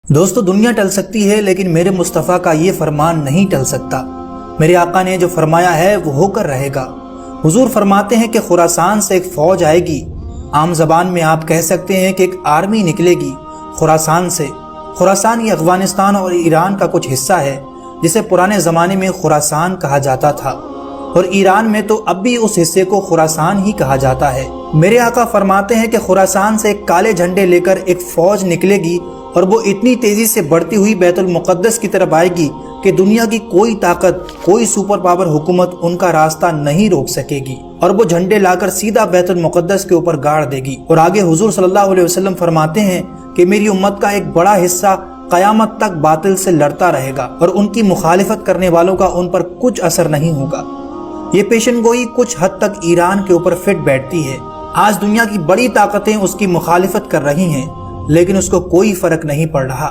دوستو دنیا ٹل سکتی ہے لیکن میرے مصطفیٰ کا یہ فرمان نہیں ٹل سکتا۔ میرے آقا نے جو فرمایا ہے وہ ہو کر رہے گا۔ حضور فرماتے ہیں کہ خراسان سے ایک فوج آئے گی۔ عام زبان میں آپ کہہ سکتے ہیں کہ ایک آرمی نکلے گی خراسان سے۔ خراسان یہ افغانستان اور ایران کا کچھ حصہ ہے جسے پرانے زمانے میں خراسان کہا جاتا تھا، اور ایران میں تو اب بھی اس حصے کو خراسان ہی کہا جاتا ہے۔ میرے آقا فرماتے ہیں کہ خراسان سے ایک کالے جھنڈے لے کر ایک فوج نکلے گی اور وہ اتنی تیزی سے بڑھتی ہوئی بیت المقدس کی طرف آئے گی کہ دنیا کی کوئی طاقت، کوئی سپر پاور حکومت ان کا راستہ نہیں روک سکے گی، اور وہ جھنڈے لا کر سیدھا بیت المقدس کے اوپر گاڑ دے گی۔ اور آگے حضور صلی اللہ علیہ وسلم فرماتے ہیں کہ میری امت کا ایک بڑا حصہ قیامت تک باطل سے لڑتا رہے گا اور ان کی مخالفت کرنے والوں کا ان پر کچھ اثر نہیں ہوگا۔ یہ پیشن گوئی کچھ حد تک ایران کے اوپر فٹ بیٹھتی ہے۔ آج دنیا کی بڑی طاقتیں اس کی مخالفت کر رہی ہیں لیکن اس کو کوئی فرق نہیں پڑ رہا۔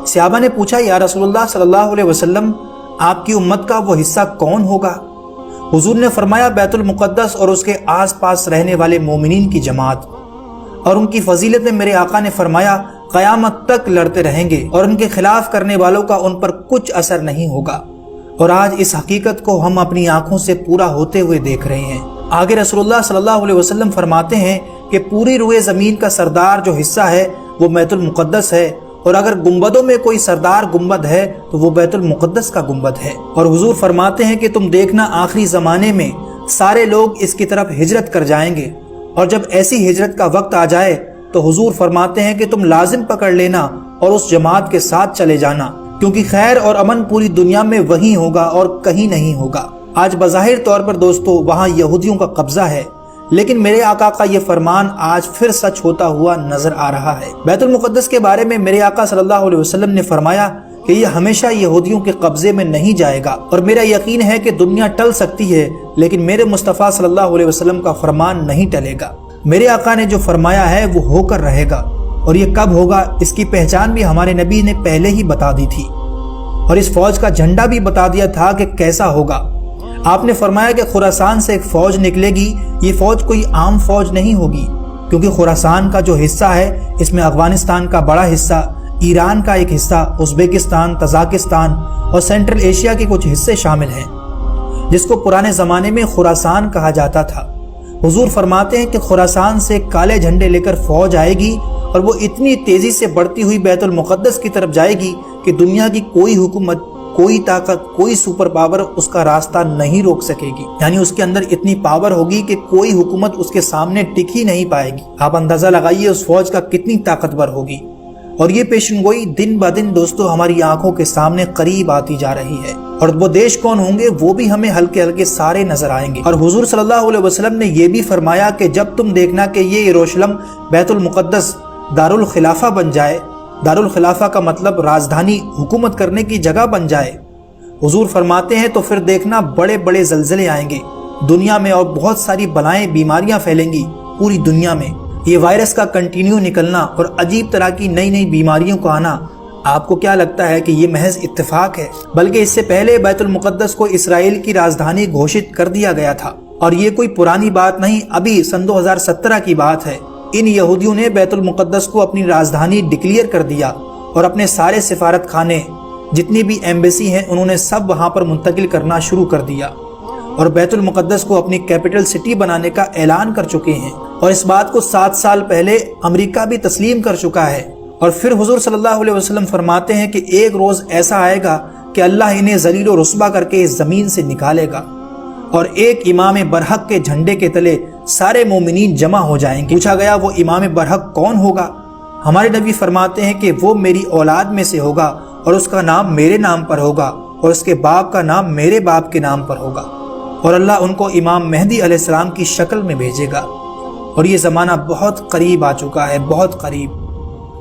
صحابہ نے پوچھا، یا رسول اللہ صلی اللہ علیہ وسلم، آپ کی امت کا وہ حصہ کون ہوگا؟ حضور نے فرمایا، بیت المقدس اور اس کے آس پاس رہنے والے مومنین کی جماعت۔ اور ان کی فضیلت میں میرے آقا نے فرمایا، قیامت تک لڑتے رہیں گے اور ان کے خلاف کرنے والوں کا ان پر کچھ اثر نہیں ہوگا۔ اور آج اس حقیقت کو ہم اپنی آنکھوں سے پورا ہوتے ہوئے دیکھ رہے ہیں۔ آگے رسول اللہ صلی اللہ علیہ وسلم فرماتے ہیں کہ پوری روئے زمین کا سردار جو حصہ ہے وہ بیت المقدس ہے، اور اگر گنبدوں میں کوئی سردار گنبد ہے تو وہ بیت المقدس کا گنبد ہے۔ اور حضور فرماتے ہیں کہ تم دیکھنا آخری زمانے میں سارے لوگ اس کی طرف ہجرت کر جائیں گے، اور جب ایسی ہجرت کا وقت آ جائے تو حضور فرماتے ہیں کہ تم لازم پکڑ لینا اور اس جماعت کے ساتھ چلے جانا، کیونکہ خیر اور امن پوری دنیا میں وہیں ہوگا اور کہیں نہیں ہوگا۔ آج بظاہر طور پر دوستو وہاں یہودیوں کا قبضہ ہے، لیکن میرے آقا کا یہ فرمان آج پھر سچ ہوتا ہوا نظر آ رہا ہے۔ بیت المقدس کے بارے میں میرے آقا صلی اللہ علیہ وسلم نے فرمایا کہ یہ ہمیشہ یہودیوں کے قبضے میں نہیں جائے گا، اور میرا یقین ہے کہ دنیا ٹل سکتی ہے لیکن میرے مصطفیٰ صلی اللہ علیہ وسلم کا فرمان نہیں ٹلے گا۔ میرے آقا نے جو فرمایا ہے وہ ہو کر رہے گا، اور یہ کب ہوگا اس کی پہچان بھی ہمارے نبی نے پہلے ہی بتا دی تھی، اور اس فوج کا جھنڈا بھی بتا دیا تھا کہ کیسا ہوگا۔ آپ نے فرمایا کہ خراسان سے ایک فوج نکلے گی۔ یہ فوج کوئی عام فوج نہیں ہوگی، کیونکہ خراسان کا جو حصہ ہے اس میں افغانستان کا بڑا حصہ، ایران کا ایک حصہ، ازبکستان، تاجکستان اور سینٹرل ایشیا کے کچھ حصے شامل ہیں، جس کو پرانے زمانے میں خراسان کہا جاتا تھا۔ حضور فرماتے ہیں کہ خراسان سے کالے جھنڈے لے کر فوج آئے گی اور وہ اتنی تیزی سے بڑھتی ہوئی بیت المقدس کی طرف جائے گی کہ دنیا کی کوئی حکومت، کوئی طاقت، کوئی سپر پاور اس کا راستہ نہیں روک سکے گی۔ یعنی اس کے اندر اتنی پاور ہوگی کہ کوئی حکومت اس کے سامنے ٹک ہی نہیں پائے گی۔ آپ اندازہ لگائیے اس فوج کا کتنی طاقتور ہوگی۔ اور یہ پیشن گوئی دن بہ دن دوستو ہماری آنکھوں کے سامنے قریب آتی جا رہی ہے، اور وہ دیش کون ہوں گے وہ بھی ہمیں ہلکے ہلکے سارے نظر آئیں گے۔ اور حضور صلی اللہ علیہ وسلم نے یہ بھی فرمایا کہ جب تم دیکھنا کہ یہ یروشلم بیت المقدس دارالخلافہ بن جائے، دارالخلافہ کا مطلب راجدھانی حکومت کرنے کی جگہ بن جائے، حضور فرماتے ہیں تو پھر دیکھنا بڑے بڑے زلزلے آئیں گے دنیا میں، اور بہت ساری بلائیں، بیماریاں پھیلیں گی پوری دنیا میں۔ یہ وائرس کا کنٹینیو نکلنا اور عجیب طرح کی نئی نئی بیماریوں کو آنا، آپ کو کیا لگتا ہے کہ یہ محض اتفاق ہے؟ بلکہ اس سے پہلے بیت المقدس کو اسرائیل کی راجدھانی گھوشت کر دیا گیا تھا، اور یہ کوئی پرانی بات نہیں، ابھی سن 2017 کی بات ہے۔ ان یہودیوں نے بیت المقدس کو اپنی راجدھانی ڈکلیئر کر دیا، اور اپنے سارے سفارت خانے، جتنی بھی ایمبیسی ہیں، انہوں نے سب وہاں پر منتقل کرنا شروع کر دیا، اور بیت المقدس کو اپنی کیپٹل سٹی بنانے کا اعلان کر چکے ہیں۔ اور اس بات کو 7 سال پہلے امریکہ بھی تسلیم کر چکا ہے۔ اور پھر حضور صلی اللہ علیہ وسلم فرماتے ہیں کہ ایک روز ایسا آئے گا کہ اللہ انہیں ذلیل و رسوا کر کے اس زمین سے نکالے گا، اور ایک امام برحق کے جھنڈے کے تلے سارے مومنین جمع ہو جائیں گے۔ پوچھا گیا وہ امام برحق کون ہوگا؟ ہمارے نبی فرماتے ہیں کہ وہ میری اولاد میں سے ہوگا، اور اس کا نام میرے نام پر ہوگا، اور اس کے باپ کا نام میرے باپ کے نام پر ہوگا، اور اللہ ان کو امام مہدی علیہ السلام کی شکل میں بھیجے گا۔ اور یہ زمانہ بہت قریب آ چکا ہے، بہت قریب۔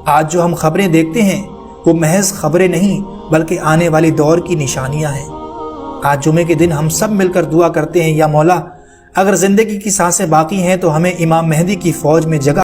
آج جو ہم خبریں دیکھتے ہیں وہ محض خبریں نہیں بلکہ آنے والے دور کی نشانیاں ہیں۔ آج جمعے کے دن ہم سب مل کر دعا کرتے ہیں، یا مولا اگر زندگی کی سانسیں باقی ہیں تو ہمیں امام مہدی کی فوج میں جگہ